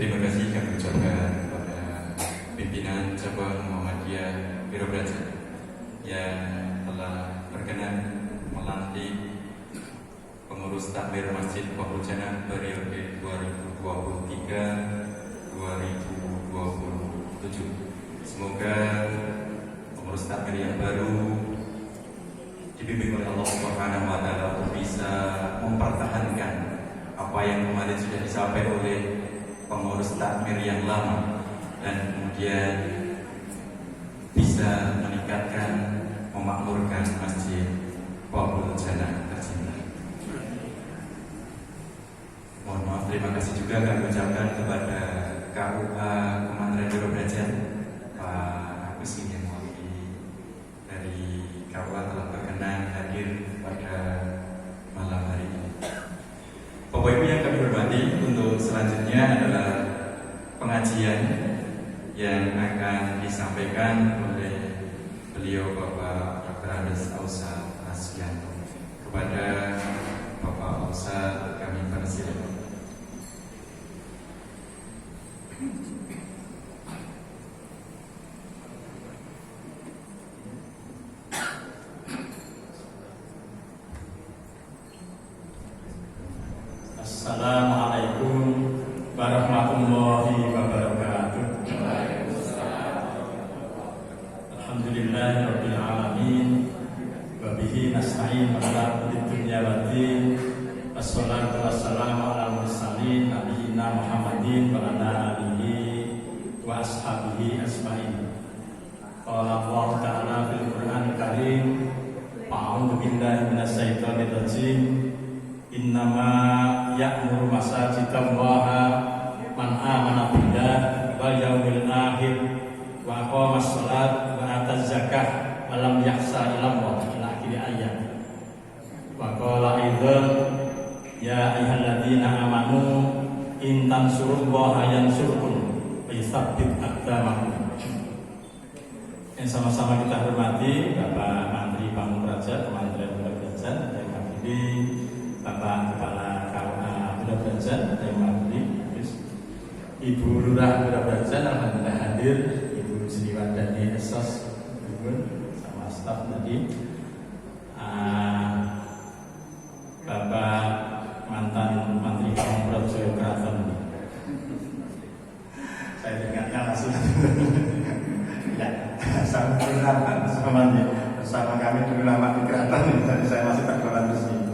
Terima kasih kami ucapkan kepada pimpinan cabang Muhammadiyah Biro Braja yang telah berkenan melantik pengurus takmir Masjid Wahul Jannah periode 2023-2027. Semoga pengurus takmir yang baru dibimbing oleh Allah Subhanahu wa Ta'ala untuk bisa mempertahankan apa yang kemarin sudah disampaikan oleh pengurus takmir yang lama, dan kemudian bisa meningkatkan, memakmurkan Masjid Wahul Jannah tercinta. Mohon maaf, terima kasih juga kami ucapkan kepada KUA Kementerian Biro Braja, Pak Agus Ingin Mewakili dari KUA telah berkenan hadir pada malam hari ini. Bapak Ibu yang kami hormati, untuk selanjutnya adalah pengajian yang akan disampaikan oleh beliau Bapak Dr. Andes Ausa Asyanto. Kepada Bapak Ausa kami persilakan. Assalamualaikum warahmatullahi wabarakatuh. Alhamdulillahirabbil alamin wa bihi nasta'in ala umuri dunya waddin. Wassalatu wassalamu ala mursalin nabiyina Muhammadin wa ala alihi wa ashabihi ajmain. Qala Allah ta'ala fil Qur'anil Karim, a'udzu billahi minasyaitonir rajim. Innama ya'muru masajidallaha man amana billah wal yaumil akhir wa aqamas shalat wa ataz zakah wa lam yakhsha illa Allah ila akhir ayat. Wa qala aidan ya ayyuhalladzina amanu in tansurullaha yansurkum wa yutsabbit aqdamakum. Yang sama-sama kita hormati Bapak Menteri Pamungkraja Kementerian Biro Braja, yang mewakili Bapak Kepala KUA Biro Braja, yang mewakili Ibu Lurah Biro Braja, alhamdulillah hadir, Ibu Sriwardani Esos, Ibu sama staf tadi, Bapak mantan Menteri Pamungkraja Keraton. Saya ingatnya langsung. Ya, sama kami dulu lama di Keraton, jadi saya masih tergolong di sini.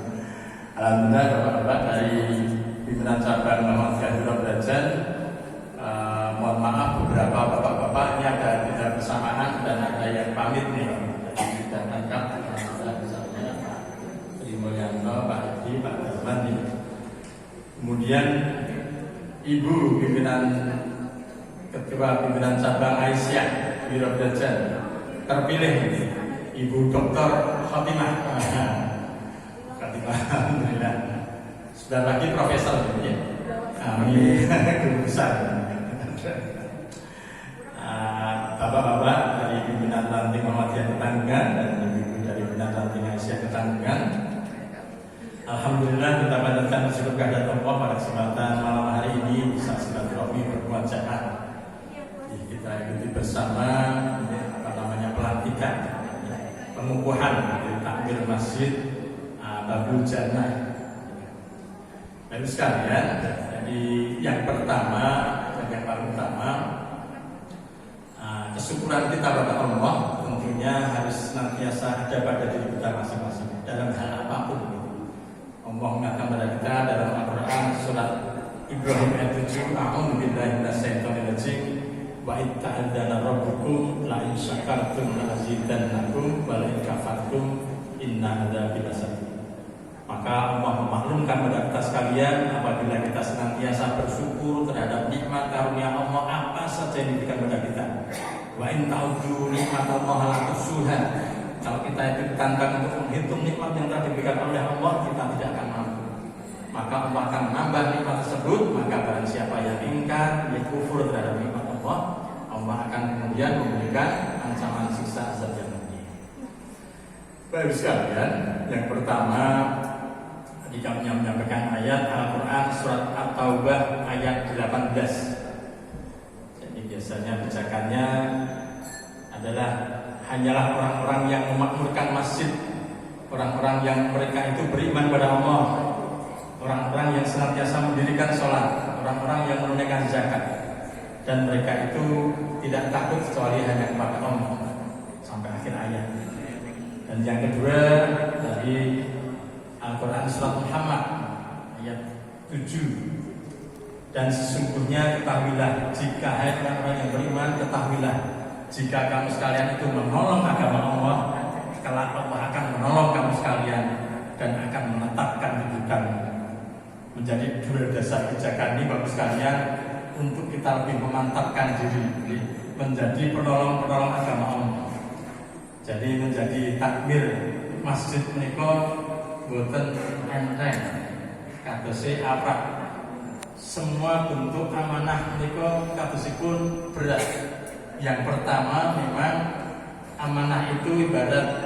Alhamdulillah Bapak-bapak dari pimpinan cabang Muhammadiyah Biro Braja, mohon maaf beberapa bapak-bapak ini ada tidak bersamaan dan ada yang pamit nih. Jadi tidak lengkap, alhamdulillah misalnya Pak Sri Mulyanto, Pak Edi, Pak Darman nih. Kemudian Ibu pimpinan Ketua Pimpinan Cabang Aisyah Biro Braja terpilih, Ibu Dr. Khotimah. Alhamdulillah. Sudah lagi profesor ya. Amin. Guru besar. Bapak-bapak dari pimpinan ranting Muhammadiyah Ketanggungan dan ibu dari pimpinan ranting Aisyah Ketanggungan, alhamdulillah kita panjatkan syukur kehadirat Allah pada kesempatan malam hari ini bisa silaturahmi bermuajaah. Kita ikuti bersama pelantikan, pengukuhan dari takmir masjid Wahul Jannah. Baru sekalian, jadi yang pertama dan yang paling utama, kesyukuran kita pada Allah tentunya harus senantiasa ada pada diri kita masing-masing dalam hal apapun. Allah mengatakan pada kita dalam Al-Quran surat Ibrahim ayat 7, a'udzu billahi minasyaitonir rajim, wa id ta'adzana rabbukum la in syakartum la azidannakum wa la in kafartum inna adzabi lasyadid. Maka Allah memaklumkan pada kita sekalian, apabila kita senantiasa bersyukur terhadap nikmat karunia Allah apa saja yang diberikan kepada kita. Wa in ta'udzu nikmatallahi la tuhsuha. Kalau kita itu ditantang untuk menghitung nikmat yang telah diberikan oleh Allah, kita tidak akan mampu. Maka Allah akan menambah nikmat tersebut. Maka barang siapa yang ingkar, yang kufur terhadap nikmat Allah, Allah akan kemudian memberikan ancaman siksa azab yang pedih. Baik sekalian, yang pertama ketika menyampaikan ayat Al-Quran surat At-Taubah ayat 18. Jadi biasanya bacakannya adalah hanyalah orang-orang yang memakmurkan masjid, orang-orang yang mereka itu beriman pada Allah, orang-orang yang senantiasa mendirikan sholat, orang-orang yang menunaikan zakat, dan mereka itu tidak takut kecuali hanya kepada Allah, sampai akhir ayat. Dan yang kedua dari Al-Quran surat Muhammad ayat 7, dan sesungguhnya ketahuilah jika hai orang-orang yang beriman, ketahuilah jika kamu sekalian itu menolong agama Allah, kelak Allah akan menolong kamu sekalian dan akan menetapkan kedudukan. Menjadi dua dasar pijakan ini bagus sekalian untuk kita lebih memantapkan diri menjadi penolong-penolong agama Allah. Jadi menjadi takmir masjid menika boten enteng, kadose apa? Semua bentuk amanah menika kadosipun berat. Yang pertama memang amanah itu ibarat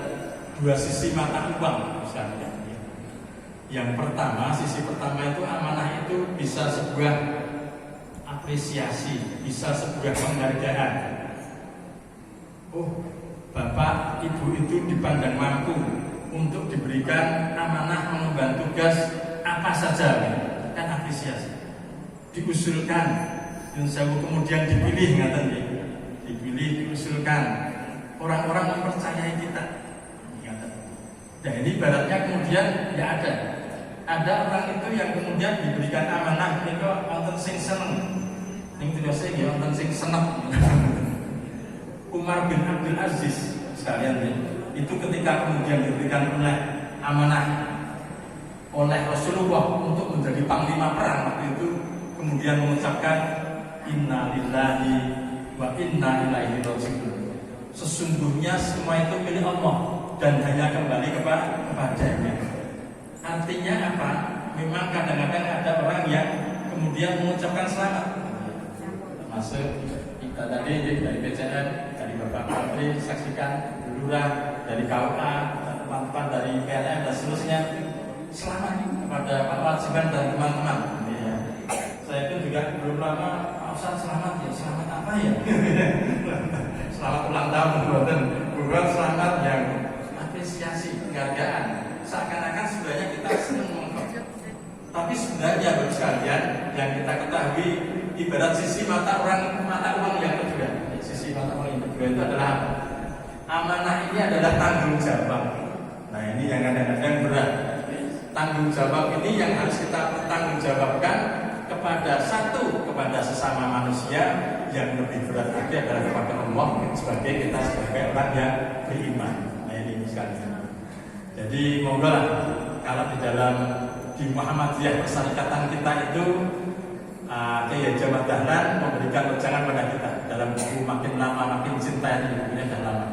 dua sisi mata uang misalnya. Yang pertama, sisi pertama itu amanah itu bisa sebuah apresiasi, bisa sebuah penghargaan. Oh, bapak ibu itu dipandang mampu untuk diberikan amanah mengemban tugas apa saja, kan apresiasi. Diusulkan, dan kemudian dipilih, ngaten nggih. Dipilih, diusulkan, orang-orang mempercayai kita. Nah ini ibaratnya kemudian ya ada orang itu yang kemudian diberikan amanah ini kok wonten sing seneng, ning terus iki wonten sing seneng. Umar bin Abdul Aziz sekalian itu ketika kemudian diberikan oleh amanah oleh Rasulullah untuk menjadi panglima perang waktu itu, kemudian mengucapkan inna lillahi wa inna ilaihi raji'un. Sesungguhnya semua itu milik Allah dan hanya kembali kepadanya. Artinya apa? Memang kadang-kadang ada orang yang kemudian mengucapkan selamat. Termasuk kita tadi dari PCN, dari Bapak Menteri, saksikan Lurah, dari KUA, teman-teman dari PLN dan seterusnya. Selamat kepada Pak Wajiban dan teman-teman. Ya. Saya pun juga belum lama Pak Ustaz selamat ya. Selamat apa ya? Selamat ulang tahun, bukan selamat yang apresiasi, penghargaan. Seakan-akan sebenarnya kita senang mengungkap. Tapi sebenarnya bagi sekalian yang kita ketahui ibarat sisi mata uang yang kedua. Sisi mata uang yang kedua itu adalah apa? Amanah ini adalah tanggung jawab. Nah ini yang kadang-kadang berat. Tanggung jawab ini yang harus kita bertanggungjawabkan kepada sesama manusia, yang lebih berat lagi adalah kepada Allah sebagai kita sebagai orang yang beriman. Nah ini sekalian. Jadi monggo lah kalau di Muhammadiyah persyarikatan kita itu Kiai Haji Ahmad Dahlan memberikan wejangan pada kita dalam buku Makin Lama Makin Cinta ini, bukunya dah lama.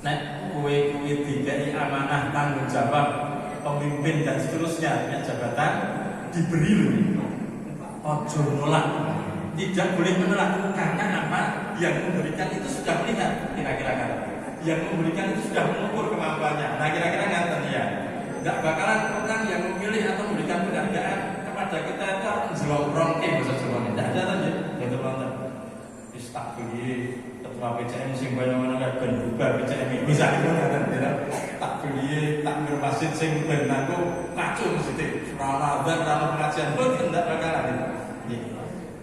Nek kue dikai amanah tanggung jawab pemimpin dan seterusnya dengan jabatan diberi loh. Ojo nolak, tidak boleh menolak karena apa? Yang memberikan itu sudah melihat kira-kira kan? Yang memberikan itu sudah mengukur kemampuannya. Nah kira-kira ngaten ya. Tidak bakalan orang yang memilih atau memberikan penghargaan kepada kita itu menjual rongke bahasa Jawa. Tidak ada tadi. Betul-betul. Istakbili ketua PCM sing bayang-bayang ben bubar PCM misalnya ngaten ya. Takbili takmir masjid sing ben aku kacau mesti Ramadan dalam pengajian pun tidak bakalan.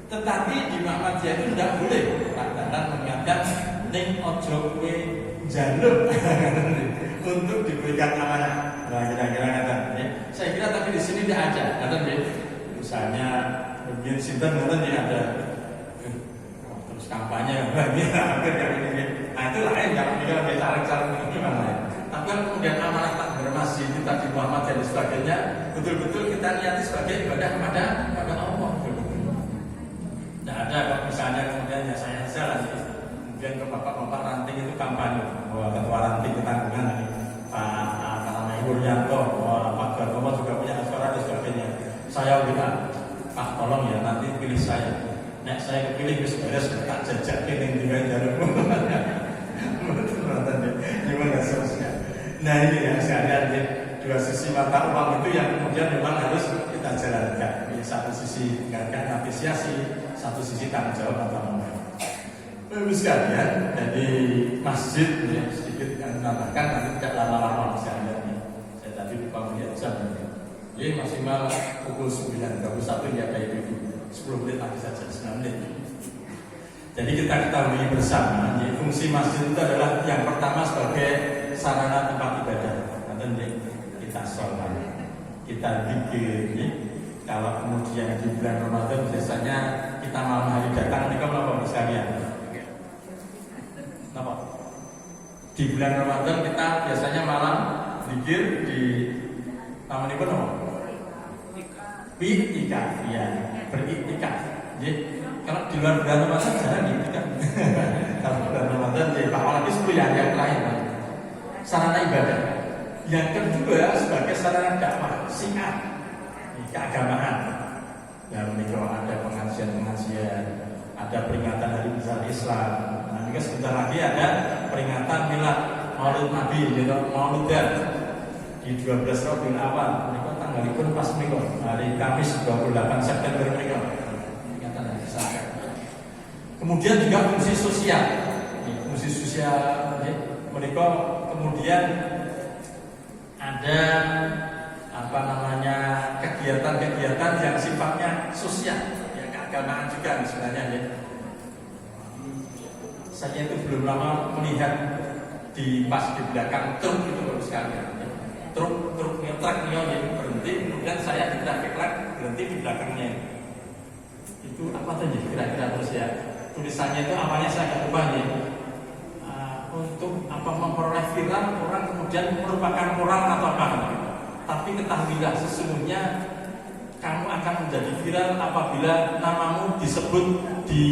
Tetapi di Muhammadiyah itu tidak boleh. Kadang-kadang mengingatkan ning ojo kowe njaluk untuk diberikan amanah. Nah, kira-kira ngaten ya. Saya kira tapi di sini tidak ada. Ngaten ya. Misalnya mungkin sinten ngaten ya ada terus kampanye hampir yang ini. Nah, itu lain kalau kita caleg-caleg gimana ya. Tapi kalau kemudian amanah takmir masjid kita di Muhammadiyah dan sebagainya, betul-betul kita lihat sebagai ibadah kepada Allah. Tidak ada kok misalnya kemudian ya saya jalan kemudian ke bapak-bapak ranting itu kampanye bahwa ketua ranting ketanggungan ini Pak Yuryanto, Pak Gartomo juga punya suara dan sebagainya. Saya bilang Pak tolong ya nanti pilih saya. Nek saya kepilih wis beres tak jajak ning dengan jalur. Gimana seterusnya. Nah ini yang sekalian dua sisi mata uang itu yang kemudian memang harus kita jalankan. Di satu sisi tingkatkan apresiasi, satu sisi tanggung jawab atau enggak. Bapak sekalian, jadi masjid ya, sedikit yang menambahkan nanti tidak lama-lama misalnya nih. Saya tadi lupa melihat jam ini. Jadi maksimal pukul 9.21 ya kayak itu 10 menit lagi saja 9 menit. Jadi kita ketahui bersama, ya, fungsi masjid itu adalah yang pertama sebagai sarana tempat ibadah. Nanti kita sholat, kita zikir. Ya. Kalau kemudian di bulan Ramadan biasanya kita malam hari datang, ini kan apa sekalian? Apa? Di bulan Ramadan kita biasanya malam zikir di taman itu apa? Iktikaf, ya, beriktikaf. Kalau di luar bulan Ramadan jarang iktikaf. Kalau bulan Ramadan jadi apalagi 10 yang lain. Sarana ibadah. Yang kedua sebagai sarana dakwah, syiar, keagamaan. Yang menikah ada pengajian-pengajian, ada peringatan hari besar Islam. Nanti kan sebentar lagi ada peringatan milad Maulid Nabi, Maulidan di 12 Rabiul Awal. Mereka tanggal itu pas menikah hari Kamis 28 September menikah. Peringatan hari besar. Kemudian juga fungsi sosial. Fungsi sosial mereka kemudian ada kegiatan-kegiatan yang sifatnya sosial, ya keagamaan juga sebenarnya ya. Saya itu belum lama melihat di belakang truk itu baru sekali. Ya. Truknya berhenti, kemudian saya di traffic light berhenti di belakangnya. Itu apa tuh ya kira-kira terus ya? Tulisannya itu awalnya saya nggak lupa ya. Untuk apa memperoleh viral orang kemudian merupakan moral atau apa? Tapi ketahuilah sesungguhnya kamu akan menjadi viral apabila namamu disebut di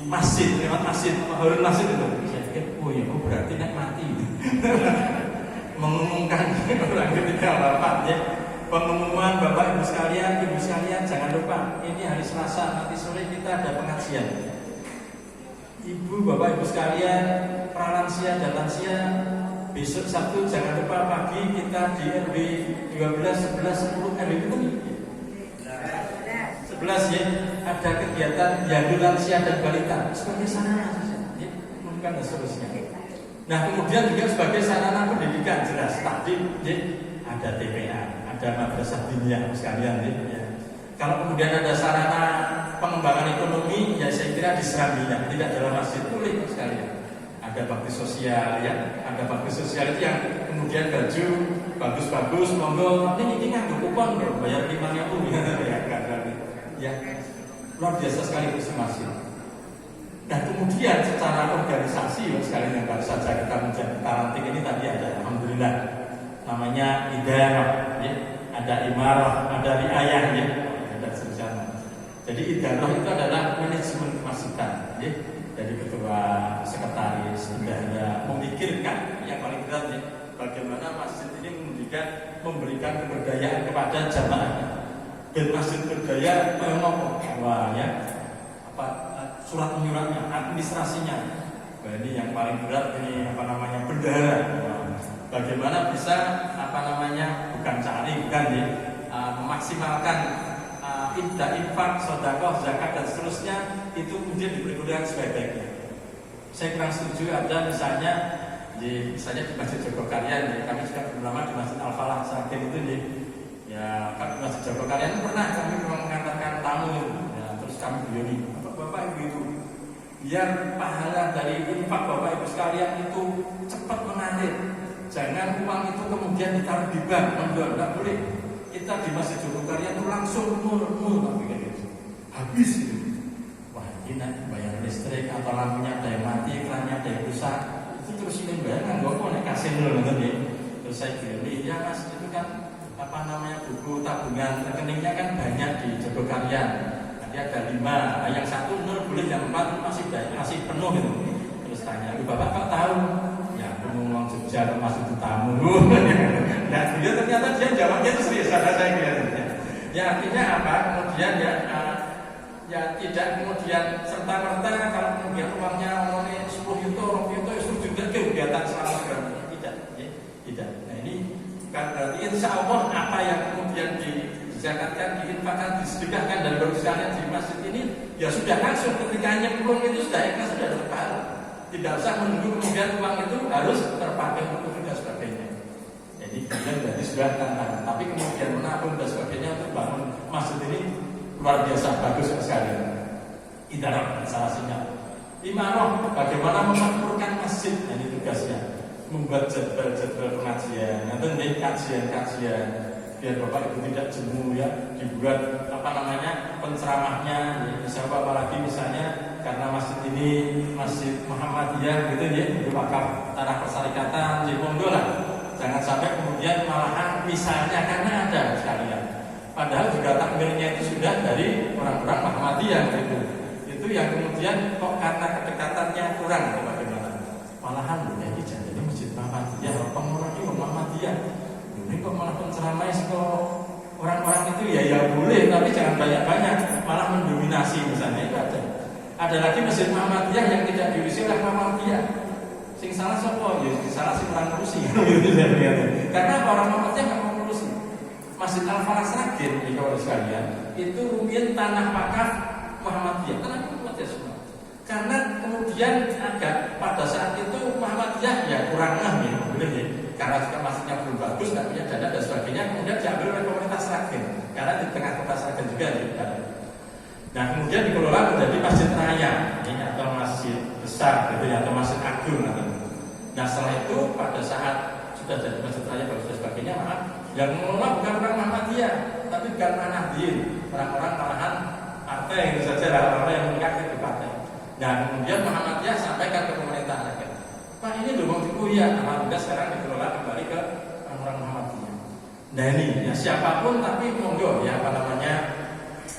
masjid, lewat masjid, harun masjid itu. Saya pikir, oh ya, berarti nak mati. Mengumumkan orang ketika wafat ya. Pengumuman Bapak Ibu sekalian jangan lupa ini hari Selasa nanti sore kita ada pengajian. Ibu Bapak Ibu sekalian, pralansia dan lansia, besok Sabtu jangan lupa pagi kita di RW 12, 11, 10 RW itu 11 ya, ada kegiatan yang lansia dan balita sebagai sarana ya, bukan dan seterusnya. Nah kemudian juga sebagai sarana pendidikan jelas tadi ya, ada TPA, ada madrasah diniyah sekalian ya. Kalau kemudian ada sarana pengembangan ekonomi, ya saya kira di Serambinya, tidak dalam masjid boleh sekalian. Ada bakti sosial ya, ada bakti sosial itu yang kemudian baju bagus-bagus, monggo ini nganggo kupon bro, bayar 5.000 ya, luar biasa sekali itu masjid. Nah kemudian secara organisasi sekalian yang baru saja kita menjadi karanting ini tadi ada, alhamdulillah namanya idarah, ya. Ada imarah, ada riayah ya. Jadi idarah itu adalah manajemen kemasjidan, ya. Jadi ketua, sekretaris, bendahara memikirkan yang paling berat ya, bagaimana masjid ini memberikan keberdayaan kepada jamaah. Dan masjid berdaya wah ya apa surat menyuratnya, administrasinya. Nah, ini yang paling berat ini apa namanya bendahara. Bagaimana bisa apa namanya bukan ya, memaksimalkan infak, sedekah, zakat dan seterusnya itu kemudian diberikan sebaik-baiknya. Saya kurang setuju ada misalnya di Masjid Jogokaryan, ya, kami juga lama di Masjid Al Falah Sakin itu ya kami di Masjid Jogokaryan pernah kami memang mengantarkan tamu, ya, terus kami beliau bapak ibu biar pahala dari infak bapak ibu sekalian itu cepat mengalir. Jangan uang itu kemudian ditaruh di bank, menjual, tidak boleh. Kita di Masjid Jogokaryan itu langsung nol habis itu. Wah ini bayar listrik atau lampunya ada yang mati, iklannya ada yang rusak, itu terus ini bayar nggak boleh kasih nol ya. Terus saya bilang, ya mas itu kan apa namanya buku tabungan rekeningnya kan banyak di Jogokaryan. Nanti ada 5, yang 1 nol boleh, yang 4 masih penuh gitu. Terus tanya, bapak kok tahu? Ya ngomong Jogja masuk ke tamu. Nah dia ternyata dia jawabnya itu serius, ada saya kira. Ya artinya apa? Kemudian ya tidak kemudian serta-merta kalau kemudian uangnya oleh 10 juta, 20 juta itu juga kegiatan selama berapa? Tidak. Nah ini Kan berarti insya Allah apa yang kemudian dizakatkan, diinfakkan, disedekahkan dan baru sekalian di masjid ini ya sudah langsung ketika nyemplung itu sudah ikhlas, sudah berpahala. Tidak usah menunggu kemudian uang itu harus terpakai untuk dan sebagainya. Jadi kemudian berarti sudah tantangan. Tapi kemudian menabung dan sebagainya untuk bangun masjid ini luar biasa bagus sekali. Tidak salah sinyal. Imaroh bagaimana memakmurkan masjid, ini tugasnya. Membuat jadwal-jadwal pengajian, nanti nih kajian-kajian, biar bapak ibu tidak jemu ya, dibuat penceramahnya, misalnya apalagi misalnya karena masjid ini masjid Muhammadiyah gitu ya, di wakaf tanah persyarikatan di Pondok lah, jangan sampai kemudian malahan misalnya karena ada sekalian, padahal juga takmirnya itu sudah dari orang-orang Muhammadiyah gitu, itu yang kemudian kok karena kedekatannya kurang, bagaimana? Malahan ya ini jadi masjid Muhammadiyah, pengurangi Muhammadiyah. Ini kok malah penceramai kok orang-orang itu ya boleh, tapi jangan banyak-banyak, malah mendominasi misalnya itu ada. Ada lagi masjid Muhammadiyah yang tidak diisi oleh Muhammadiyah. Sing salah siapa? Ya salah si orang ngurusi. Karena orang Muhammadiyah nggak mau ngurusi. Masjid Al-Falah Sragen, kalau sekalian, itu rumiin tanah wakaf Muhammadiyah, tanah Muhammadiyah semua. Karena kemudian agak pada saat itu Muhammadiyah ya kurang ya, benar ya. Karena juga masjidnya belum bagus, nggak punya dana dan sebagainya, kemudian diambil oleh pemerintah Sragen. Karena di tengah kota Sragen juga ya. Nah kemudian dikelola menjadi masjid raya, ini atau masjid besar, gitu ya, atau masjid agung. Nah setelah itu pada saat sudah jadi masjid raya bagus dan sebagainya, maaf, yang mengelola bukan orang Muhammadiyah, tapi bukan Nahdien, orang-orang malahan partai itu saja, orang-orang yang mengikat ke partai. Dan kemudian Muhammadiyah sampaikan ke pemerintah Sragen, Pak ini loh mau dikuya, alhamdulillah sekarang dikelola kembali ke orang Muhammadiyah. Nah ini ya siapapun tapi monggo ya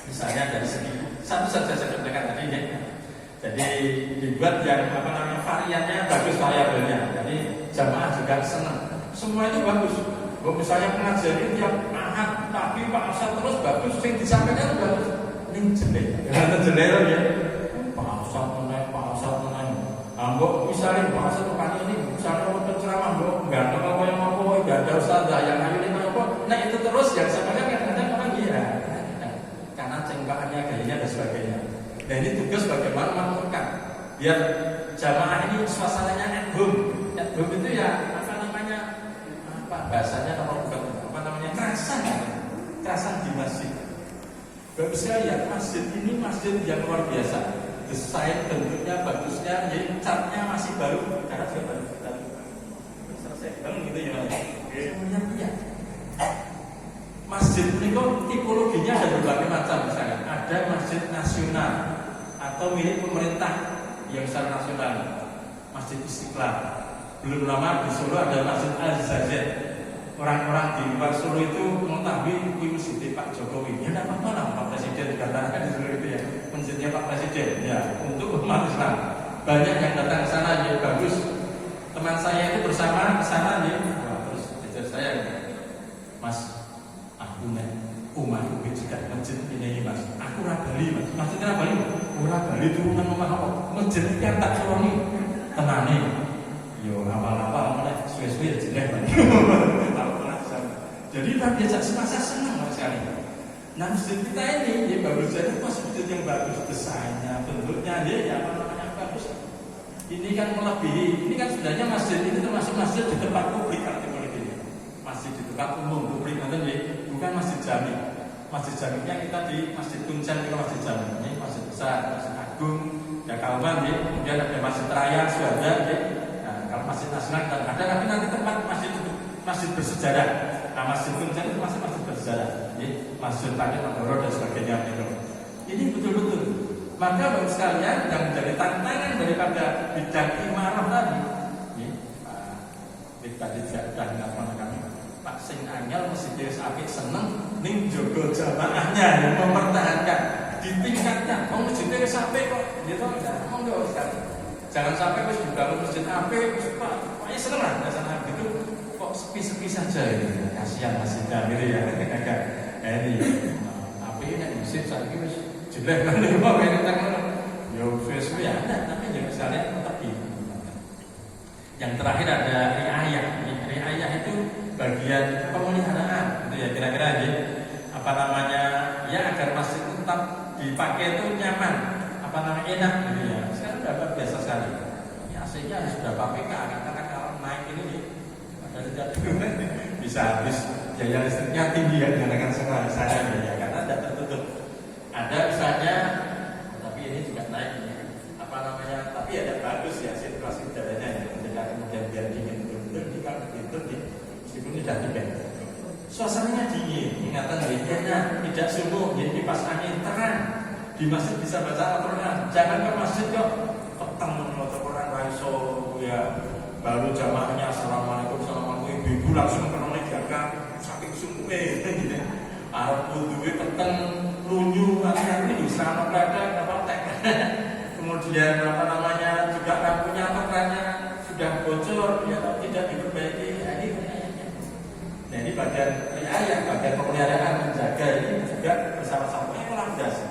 misalnya dari segi satu saja saya katakan tadi ya. Jadi dibuat yang variannya bagus variabelnya. Jadi jamaah juga senang. Semua itu bagus. Misalnya pengajian ini tiap ahad tapi Pak Ustaz terus bagus, yang disampaikan bagus. Ini jelek. Karena jelek ya. Pak Ustaz menang. Mbok misalnya bahasa tukang ini, misalnya mau penceramah mbok nggak tahu apa yang mau, nggak ada ustazah yang ayu lima apa, nah itu terus yang sebenarnya kadang-kadang orang gila, karena cengkaannya gayanya dan sebagainya. Dan ini tugas bagaimana memakmurkan, biar jamaah ini suasananya at home itu ya bahasanya kerasan di masjid. Bagus sekali ya, masjid ini masjid yang luar biasa. Desain bentuknya bagusnya, jadi catnya masih baru karena sudah baru selesai bangun gitu ya. Kemudian iya, masjid ini kok tipologinya ada berbagai macam. Misalnya ada masjid nasional atau milik pemerintah yang secara nasional, Masjid Istiqlal. Belum lama di Solo ada Masjid Al-Zazet. Orang-orang di luar Solo itu mengetahui ini masjid Pak Jokowi. Ya tidak apa-apa lah Pak Presiden dikatakan di Solo itu ya, masjidnya Pak Presiden ya untuk umat Islam. Banyak yang datang ke sana ya bagus. Teman saya itu bersama ke sana ya. Terus ajar saya, Mas, aku nek umat itu juga masjid ini Mas. Aku Rabali Mas. Maksudnya Rabali? Rabali turunan omah apa? Masjid yang tak coloni tenane. Yo apa-apa malah suwe-suwe jelek banget. Jadi Pak diajak semasa senang sekali. Nah masjid kita ini ya bagus saja, masjid yang bagus desainnya, bentuknya ya bagus. Ini kan melebihi, ini kan sebenarnya masjid ini termasuk masjid di tempat publik artinya ini. Masjid di tempat umum publik nanti ya, bukan masjid jami. Masjid jaminya kita di Masjid Kuncen itu masjid jami. Ini masjid besar, masjid agung, ya Kauman ya, kemudian ada masjid raya, Suada ya. Kalau masjid nasional dan ada, tapi nanti tempat masjid bersejarah. Nah masjid Kuncen itu masih masjid bersejarah, masjid Pakai Mandoro dan sebagainya itu. Ini betul-betul. Maka baru sekalian yang menjadi tantangan daripada bidang imarah tadi, tadi sudah mengatakan kami, Pak Sing Anyal masjid Apik seneng, ning jogo jamaahnya yang mempertahankan, ditingkatkan. Mau masjid Apik kok, gitu monggo sekali. Jangan sampai wis dibangun masjid apik, pokoknya seneng lah dasarnya gitu. Kok sepi-sepi saja ini, kasihan masjidnya gitu ya. Ini apik ini masjid saat ini wis jelek kan lho kok ini tak yo wis ya ada, tapi ya misalnya tetap di. Yang terakhir ada riayah. Riayah itu bagian pemeliharaan itu ya kira-kira ya apa namanya ya agar masjid itu tetap dipakai itu nyaman apa namanya enak gitu ya. Sekarang udah biasa sekali. Ini AC-nya harus berapa PK katakan kalau naik ini nih ada tidak bisa habis biaya listriknya tinggi ya dikatakan semua saya ya karena tidak tertutup. Ada misalnya tapi ini juga naik ya. Apa namanya tapi ada bagus ya sirkulasi udaranya ya ketika kemudian biar dingin betul di kalau itu di meskipun tidak dingin suasananya dingin ingatan dirinya tidak sumuk jadi kipas angin terang di masjid bisa baca Al-Quran jangan ke masjid kok petang baca Al-Quran raiso ya baru jamaahnya assalamualaikum ibu langsung kenal jaga saking sumuknya gitu Arab wuduwe petang lunyu ini sama kadang apa tek kemudian apa namanya juga lampunya terangnya sudah bocor ya tidak diperbaiki ya, nah ini bagian riayah bagian pemeliharaan menjaga ini juga bersama-sama landas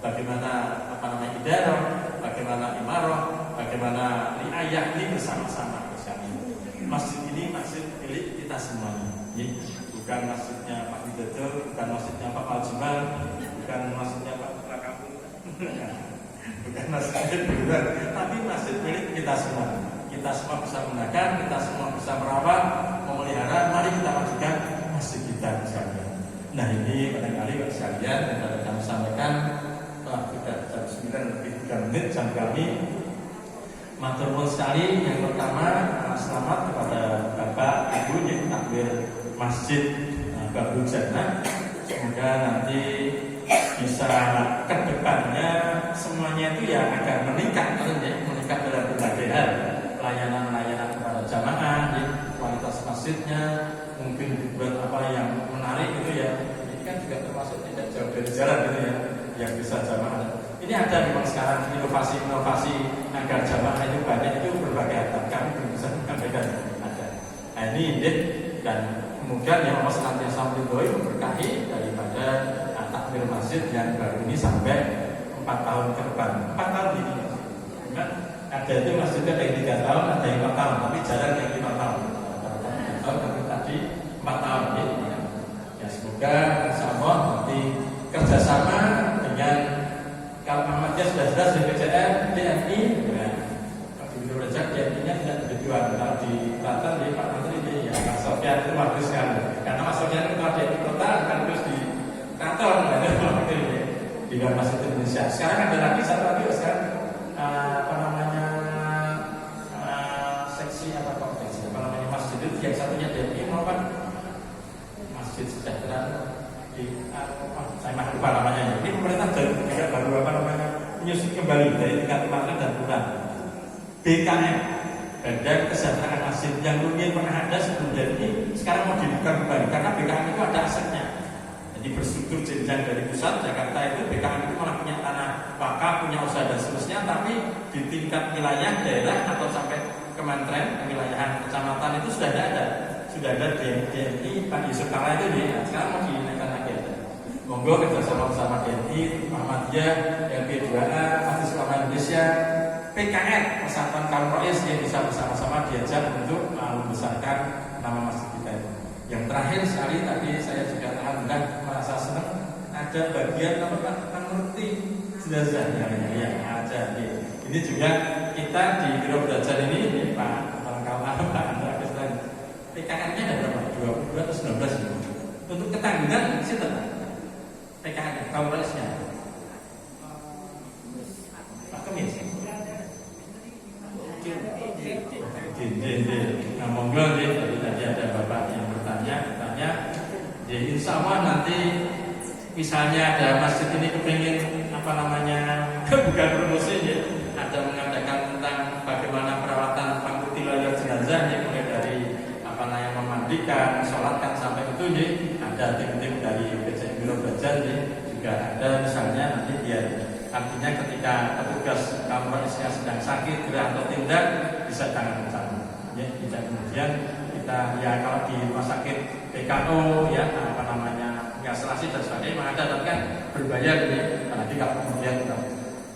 bagaimana apa namanya idarah bagaimana imarah bagaimana riayah ini bersama-sama masjid ini masjid milik kita semuanya ya. Bukan masjidnya Pak Widodo bukan masjidnya Pak Aljimal bukan masjidnya Pak Kampung bukan masjid bukan tapi masjid milik kita semua bisa menggunakan kita semua bisa merawat memelihara mari kita majukan masjid kita sekalian. Nah ini barangkali Pak sekalian yang dapat kami sampaikan sudah jam 9:03 jam kami matur nuwun sekali. Yang pertama selamat kepada Bapak Ibu yang takbir masjid Babul Jannah. Semoga nanti bisa ke depannya semuanya itu ya agar meningkat dalam berbagai hal pelayanan kepada jamaah ya, kualitas masjidnya mungkin dibuat apa yang menarik gitu ya ini kan juga termasuk tidak jauh dari jalan gitu ya yang bisa jamaah ini ada memang sekarang inovasi agar jamaah itu banyak itu berbagai hal kami belum bisa menyampaikan ada nah ini dan kemudian yang Allah senantiasa memberkahi daripada takmir masjid yang baru ini sampai 4 tahun ke depan 4 tahun ini kan ada itu masjidnya yang 3 tahun ada yang 4 tahun tapi jarang yang 5 tahun tapi tadi 4 tahun ya semoga insya Allah nanti kerjasama dengan kalau Muhammadiyah sudah jelas BPJM DNI ya di Rojak DNI-nya tidak bertujuan kalau di Banten di Pak Menteri ya Mas Sofyan itu bagus sekali karena Mas Sofyan itu ada di kota kan terus di kantor di dalam Masjid Indonesia. Sekarang ada lagi satu lagi sekarang apa namanya seksi apa kompleks apa namanya masjid itu yang satunya DNI maupun Masjid Sejahtera di saya mah lupa namanya ini pemerintah juga baru apa namanya menyusun kembali dari tingkat kemarin dan kurang BKM Badan Kesejahteraan Masjid yang mungkin pernah ada sebelum DNI sekarang mau dibuka kembali karena BKM itu ada asetnya. Jadi berstruktur jenjang dari pusat Jakarta itu BKM itu malah punya tanah wakaf, punya usaha dan seterusnya, tapi di tingkat wilayah daerah atau sampai kementerian kewilayahan kecamatan itu sudah ada DNI Pak Yusuf Kala itu nih. Nah, sekarang mau dinaikkan lagi. Monggo kerjasama bersama DNI, Muhammadiyah, LP2A, Majelis Ulama Indonesia, PKR, Persatuan Kaum Rois yang bisa bersama-sama diajak untuk membesarkan nama masjid kita itu. Yang terakhir sekali tadi saya juga alhamdulillah merasa senang ada bagian apa mengerti jenazahnya yang ada di ini juga kita di Biro Belajar ini Pak kawan Pak Andra Kristan PKN-nya ada berapa 22 atau 19 untuk ketanggungan situ PKN kaum raisnya Pak Kemis nah monggo tadi ada bapak yang bertanya ya insya Allah nanti misalnya ada masjid ini kepingin apa namanya bukan promosi ya ada mengadakan tentang bagaimana perawatan pangku tilayah jenazah ya mulai dari apa namanya memandikan, sholatkan sampai itu ya ada tim-tim dari BCM Biro Belajar ya juga ada misalnya nanti biar artinya ketika petugas kampusnya sedang sakit gerah atau tindak bisa tangan bersama ya tidak kemudian kita ya kalau di rumah sakit PKO ya apa namanya isolasi dan sebagainya ada tapi kan berbayar ya apalagi kalau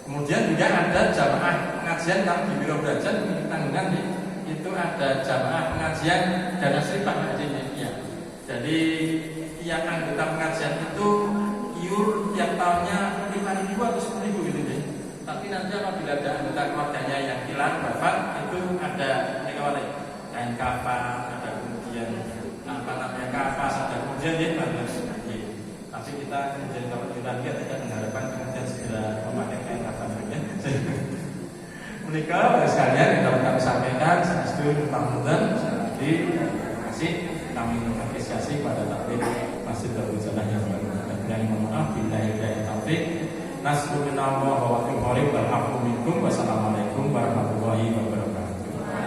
kemudian juga ada jamaah pengajian kalau di Biro Belajar tanggungan itu ada jamaah pengajian dana seripah ya Jadi yang anggota pengajian itu iur tiap tahunnya 5.000 atau 10.000 gitu deh. Tapi nanti apabila ada anggota keluarganya yang hilang wafat, itu ada kain kafan, ada kemudian apa namanya kapas, ada kemudian ya banyak. Tapi kita kemudian kalau kita lihat tidak mengharapkan kemudian segera memakai kain kafan saja. Menikah sekalian kita sampaikan sesuatu Ramadan. Sekali terima kasih kami mengapresiasi pada takbir Masjid Darul Jalan yang baru. Dan mohon maaf bila hidayah taufik. Nasrullah wa bihamdihi wa afu minkum. Wassalamualaikum warahmatullahi wabarakatuh.